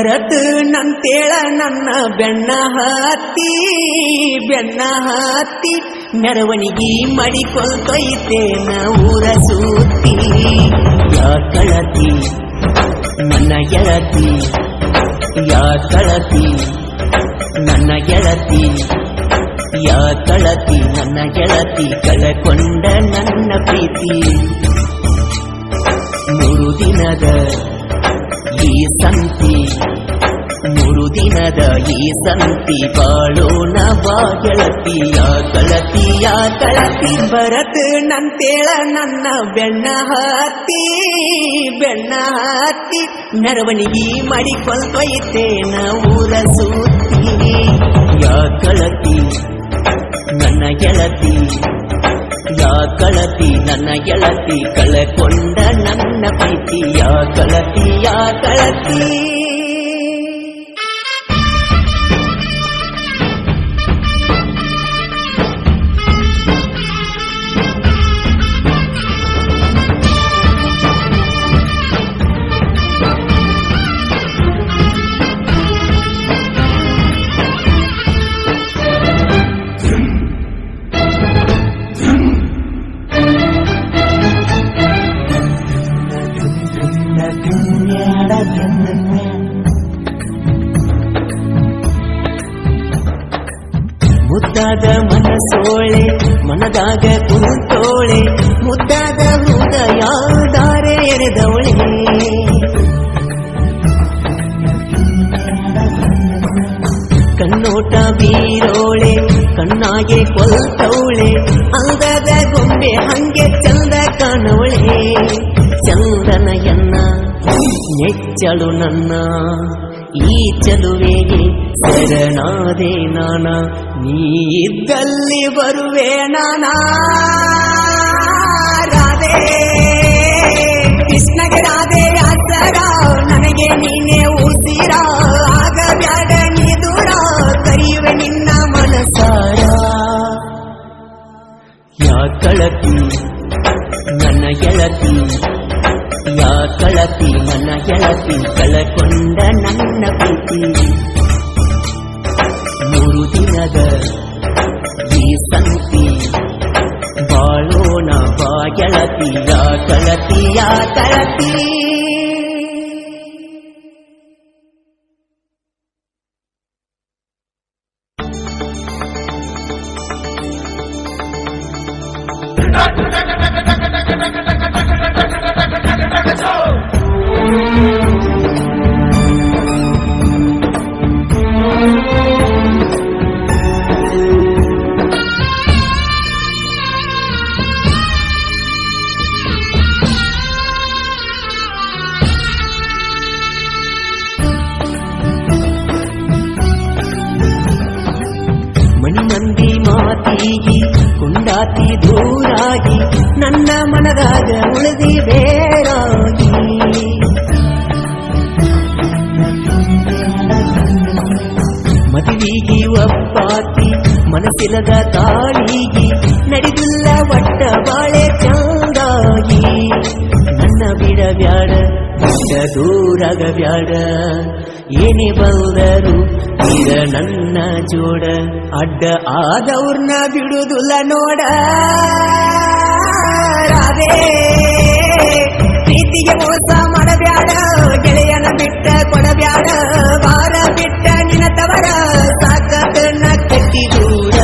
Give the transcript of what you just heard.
ಬರತ್ ನಂತೇಳ ನನ್ನ ಬೆನ್ನ ಹತ್ತಿ ಮೆರವಣಿಗೆ ಮಾಡಿಕೊಳ್ತೈತೇನ ಊರ ಸುತ್ತಿ. ಯಾ ಕಳತಿ ನನ್ನ ಗೆಳತಿ, ಯಾ ಕಳತಿ ನನ್ನ ಗೆಳತಿ, ಯಾ ಕಳತಿ ನನ್ನ ಗೆಳತಿ, ಕಳಕೊಂಡ ನನ್ನ ಪ್ರೀತಿ. 3 ದಿನದ ಈ ಸಂತಿ, 3 ದಿನದ ಈ ಸಂತಿ, ಬಾಳೋಣ ಬಾ ಗೆಳತಿ. ಯಾ ಕಳತಿ ಯಾ ಕಳತಿ, ಬರತ್ ನಂತೇಳ ನನ್ನ ಬೆನ್ನ ಹತ್ತಿ ಮೆರವಣಿಗೆ ಮಾಡಿಕೊಳ್ತೈತೇನ ಊರ ಸುತ್ತಿ. ಯಾ ಕಳತಿ ನನ್ನ ಗೆಳತಿ, ಯಾ ಕಳತಿ ನನ್ನ ಗೆಳತಿ, ಕಳಕೊಂಡ ನನ್ನ ಪ್ರೀತಿ. ಯಾ ಕಳತಿ ಯಾ ಕಳತಿ. ಮುದ್ದಾದ ಮನಸೋಳೆ ಮನದಾಗ ಕುಂತೋಳೆ, ಮುದ್ದಾದ ಹೃದಯ ದಾರೆ ಎರೆದವಳೆ. ಕಣ್ಣೋಟ ಬೀರೋಳೆ ಕಣ್ಣಾಗೆ ಕೊಲ್ತವಳೆ, ಅಂದದ ಗೊಂಬೆ ಹಂಗೆ ಚಂದ ಕಾಣವಳೆ. ಚಂದನ ಎನ್ನ ನೆಚ್ಚಳು ನನ್ನ, ಈ ಚಲುವೆಗೆ ಶರಣಾದೆ ನಾನ, ನೀ ಇದ್ದಲ್ಲಿ ಬರುವೆ ನಾನಾ. ರಾಧೆ ಕೃಷ್ಣಗೆ ರಾಧೆ ಯಾಸರ, ನನಗೆ ನೀನೇ ಉಸಿರ, ಆಗ ಬ್ಯಾಡ ನೀ ದೂರ, ಕರೆಯುವೆ ನಿನ್ನ ಮನಸಾರ. ಯಾ ಕಳತಿ ನನ್ನ ಗೆಳತಿ, ಯಾ ಕಳತಿ ನನ್ನ ಗೆಳತಿ, ಕಳಕೊಂಡ ನನ್ನ ಪ್ರೀತಿ. 3 ದಿನದ ಈ ಸಂತಿ, ಬಾಳೋಣ ಬಾ ಗೆಳತಿ. ಯಾ ಕಳತಿ ಯಾ ಕಳತಿ. ಮಣಿಮಂದಿ ಮಾತಿಗಿ ಕುಂಡಾತಿ ದೂರಾಗಿ, ನನ್ನ ಮನದಾಗ ಉಳಿದಿ ಬೇರಾಗಿ. ಮದುವಿಗಿ ಒಪ್ಪಾತಿ ಮನಸ್ಸಿಲ್ಲದ ತಾಳಿಗಿ, ನಡೆದಿಲ್ಲ ಒಟ್ಟ ಬಾಳೆ ಚಂದಾಗಿ. ನನ್ನ ಬಿಡಬ್ಯಾಡ ಬಿಟ್ಟ ದೂರಾಗ ಬ್ಯಾಡ, ಏನೇ ಬಂದರು ಇದ ನನ್ನ ಜೋಡ, ಅಡ್ಡ ಆದವ್ರನ್ನ ಬಿಡುವುದಿಲ್ಲ ನೋಡ. ರಾಧೆ ಪ್ರೀತಿಗೆ ಮೋಸ ಮಾಡಬ್ಯಾಡ, ಗೆಳೆಯನ ಬಿಟ್ಟ ಕೊಡಬ್ಯಾಡ, ವಾರ ಬಿಟ್ಟ ನಿನ್ನ ತವರ, ಸಾಕನ್ನ ಕಟ್ಟಿ ದೂರ.